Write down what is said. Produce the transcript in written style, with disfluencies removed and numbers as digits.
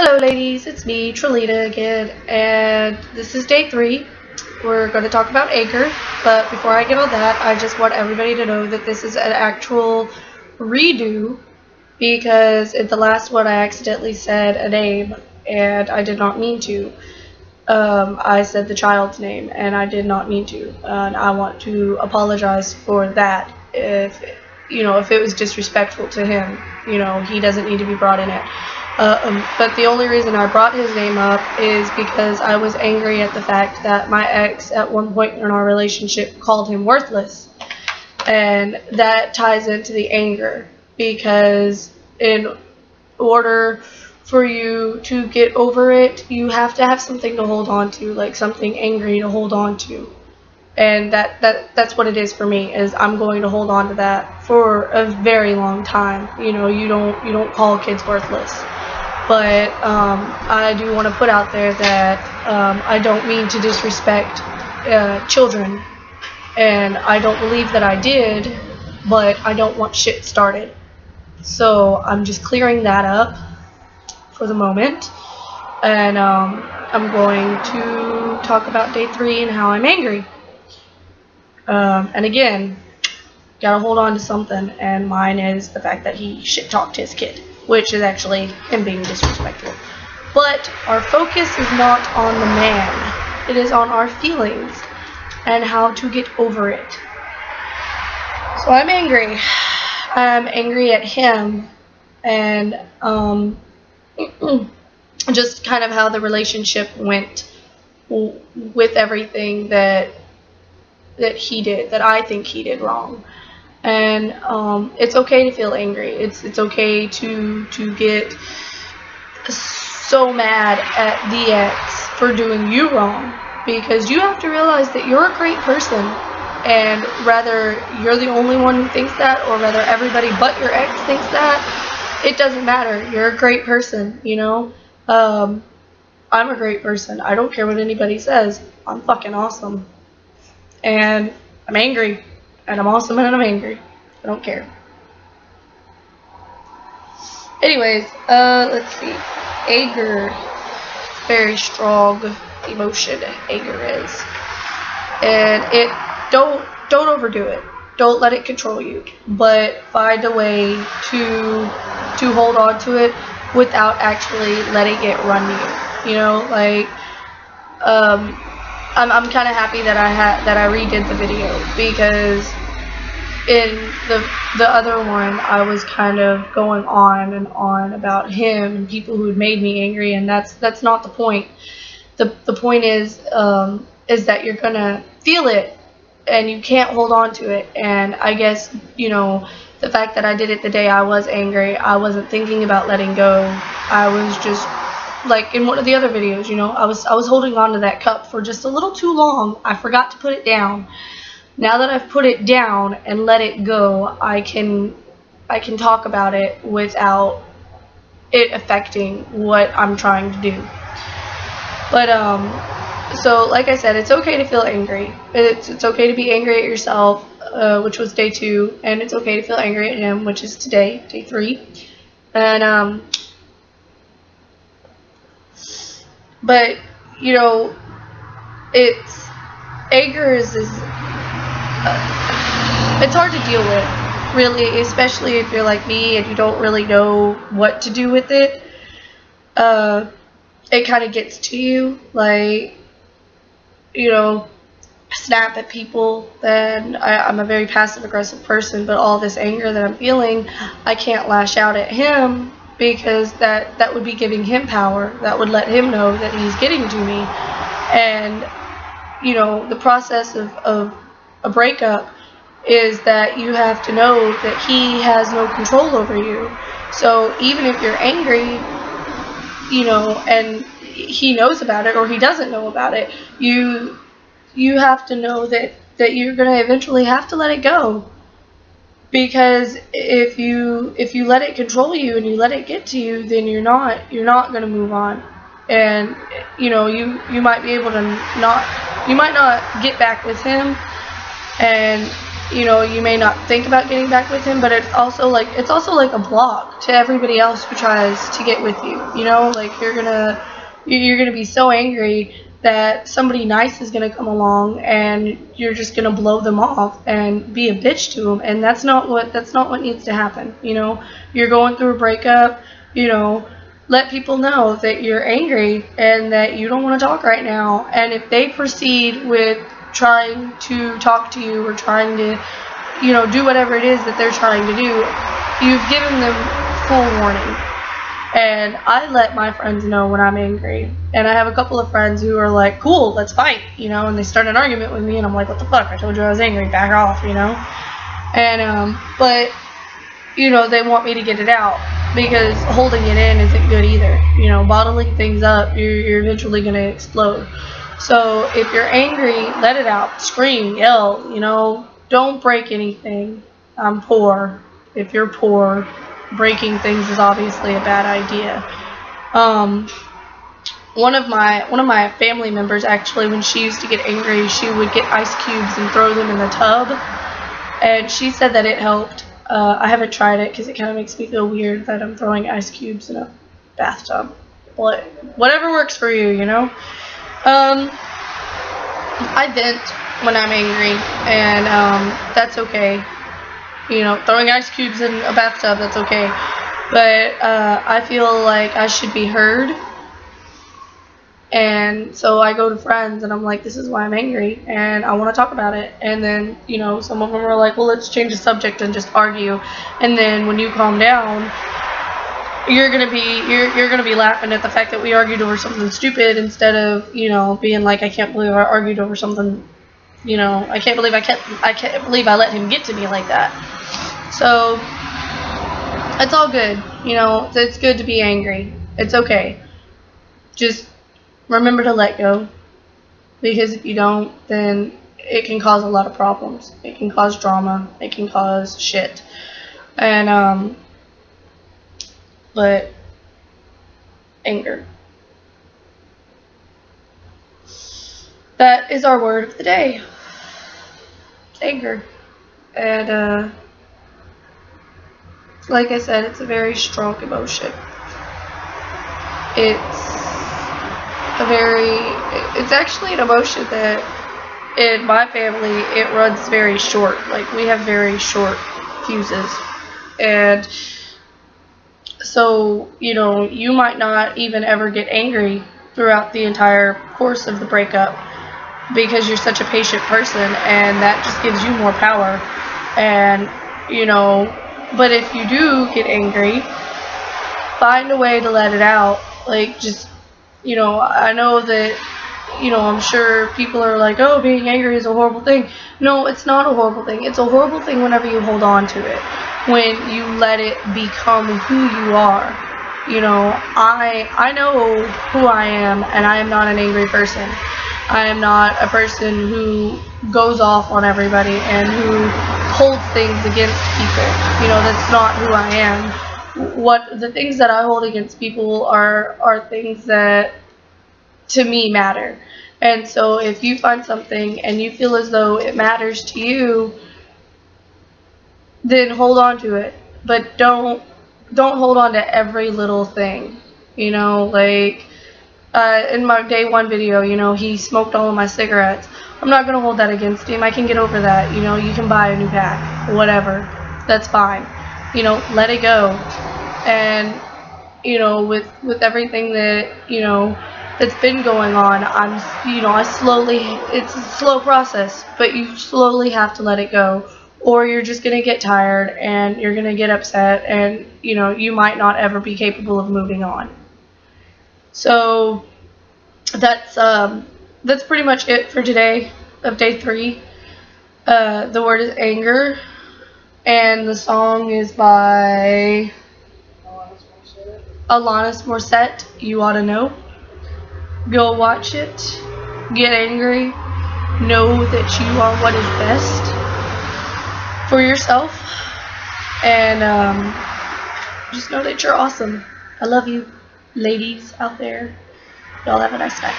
Hello ladies, it's me, Trelita again, and this is day 3. We're going to talk about anger, but before I get on that, I just want everybody to know that this is an actual redo, because in the last one I accidentally said a name, and I did not mean to. I said the child's name, and I did not mean to, and I want to apologize for that. If it was disrespectful to him, he doesn't need to be brought in it. But the only reason I brought his name up is because I was angry at the fact that my ex at one point in our relationship called him worthless. And that ties into the anger, because in order for you to get over it, you have to have something to hold on to, like something angry to hold on to. And that's what it is for me, is I'm going to hold on to that for a very long time. You don't call kids worthless. But I do want to put out there that I don't mean to disrespect children, and I don't believe that I did, but I don't want shit started. So I'm just clearing that up for the moment, and I'm going to talk about day 3 and how I'm angry. And again, gotta hold on to something, and mine is the fact that he shit-talked his kid, which is actually him being disrespectful. But our focus is not on the man. It is on our feelings and how to get over it. So I'm angry. I'm angry at him, and just kind of how the relationship went with everything that he did, that I think he did wrong. And it's okay to feel angry. It's okay to get so mad at the ex for doing you wrong, because you have to realize that you're a great person, and whether you're the only one who thinks that, or whether everybody but your ex thinks that, it doesn't matter. You're a great person, I'm a great person. I don't care what anybody says. I'm fucking awesome. And I'm angry. And I'm awesome and I'm angry. I don't care. Anyways, let's see. Anger. Very strong emotion, anger is. And don't overdo it. Don't let it control you. But find a way to hold on to it without actually letting it run you. I'm kind of happy that I redid the video, because in the other one I was kind of going on and on about him and people who had made me angry, and that's not the point. The point is that you're gonna feel it and you can't hold on to it. And I guess the fact that I did it the day I was angry, I wasn't thinking about letting go. I was just, like in one of the other videos, I was holding on to that cup for just a little too long. I forgot to put it down. Now that I've put it down and let it go, I can talk about it without it affecting what I'm trying to do. But so like I said, it's okay to feel angry. It's okay to be angry at yourself, which was day 2, and it's okay to feel angry at him, which is today, day 3. And but it's anger is it's hard to deal with, really, especially if you're like me and you don't really know what to do with it. It kind of gets to you, like, snap at people. Then I'm a very passive aggressive person, but all this anger that I'm feeling, I can't lash out at him, because that would be giving him power. That would let him know that he's getting to me. And the process of a breakup is that you have to know that he has no control over you. So even if you're angry, and he knows about it or he doesn't know about it, you have to know that you're going to eventually have to let it go. Because if you let it control you and you let it get to you, then you're not going to move on. And you might be able to you might not get back with him, and you know, you may not think about getting back with him, but it's also like a block to everybody else who tries to get with you. You know, like you're gonna be so angry that somebody nice is gonna come along and you're just gonna blow them off and be a bitch to them, and that's not what needs to happen. You know, you're going through a breakup. You know, let people know that you're angry and that you don't want to talk right now. And if they proceed with trying to talk to you or trying to, you know, do whatever it is that they're trying to do, you've given them full warning. And I let my friends know when I'm angry. And I have a couple of friends who are like, cool, let's fight, you know, and they start an argument with me and I'm like, what the fuck, I told you I was angry, back off, you know. And but you know, they want me to get it out, because holding it in isn't good either. You know, bottling things up, you're eventually going to explode. So if you're angry, let it out. Scream, yell, you know, don't break anything. I'm poor. If you're poor, breaking things is obviously a bad idea. One of my family members, actually, when she used to get angry, she would get ice cubes and throw them in the tub, and she said that it helped. I haven't tried it because it kind of makes me feel weird that I'm throwing ice cubes in a bathtub. But whatever works for you, you know. I vent when I'm angry, and that's okay. You know, throwing ice cubes in a bathtub, that's okay. But I feel like I should be heard. And so I go to friends and I'm like, this is why I'm angry and I want to talk about it. And then, you know, some of them are like, well, let's change the subject and just argue. And then when you calm down, you're gonna be laughing at the fact that we argued over something stupid, instead of, you know, being like, I can't believe I argued over something, you know, I can't believe I let him get to me like that. So it's all good, you know. It's good to be angry. It's okay. Just remember to let go, because if you don't, then it can cause a lot of problems. It can cause drama. It can cause shit. And but anger. That is our word of the day. Anger. And like I said, it's a very strong emotion. It's actually an emotion that in my family, it runs very short. Like, we have very short fuses. And so, you know, you might not even ever get angry throughout the entire course of the breakup, because you're such a patient person, and that just gives you more power. And, you know, but if you do get angry, find a way to let it out. Like, just, you know, I know that, you know, I'm sure people are like, oh, being angry is a horrible thing. No, it's not a horrible thing. It's a horrible thing whenever you hold on to it, when you let it become who you are. You know, I know who I am, and I am not an angry person. I am not a person who goes off on everybody and who holds things against people. You know, that's not who I am. What the things that I hold against people are things that to me matter. And so if you find something and you feel as though it matters to you, then hold on to it. But don't hold on to every little thing. You know, like in my day one video, you know, he smoked all of my cigarettes. I'm not going to hold that against him. I can get over that. You know, you can buy a new pack, whatever. That's fine. You know, let it go. And, you know, with everything that, you know, that's been going on, it's a slow process, but you slowly have to let it go, or you're just going to get tired and you're going to get upset, and, you know, you might not ever be capable of moving on. So that's pretty much it for today of day 3. The word is anger, and the song is by Alanis Morissette, You Oughta Know. Go watch it, get angry, know that you are what is best for yourself, and just know that you're awesome. I love you, ladies out there. Y'all have a nice night.